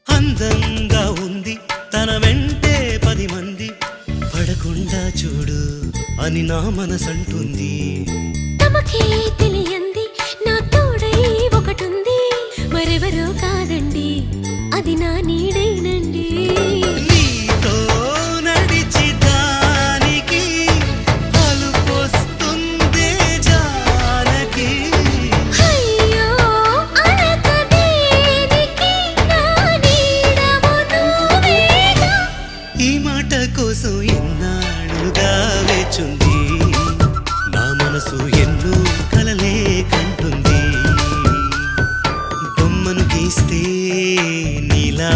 అందంగా ఉంది తన వెంటే 10 మంది పడకుండా చూడు అని నా మనసంటుంది. తమకే తెలియంది నా తోడై ఒకటుంది, మరెవరో కాదండి అది నా నీడైనండి. నీతో నడిచి దానికి అలుపొస్తుందే జానకి. అయ్యో అనక దేనికి నా నీడవు నువ్వేగా. ఈ మాట కోసం ఎన్నాళ్ళుగా వేచుంది నా మనసు, ఎన్నో కలలే కంటుంది. బొమ్మను గీస్తే నీలా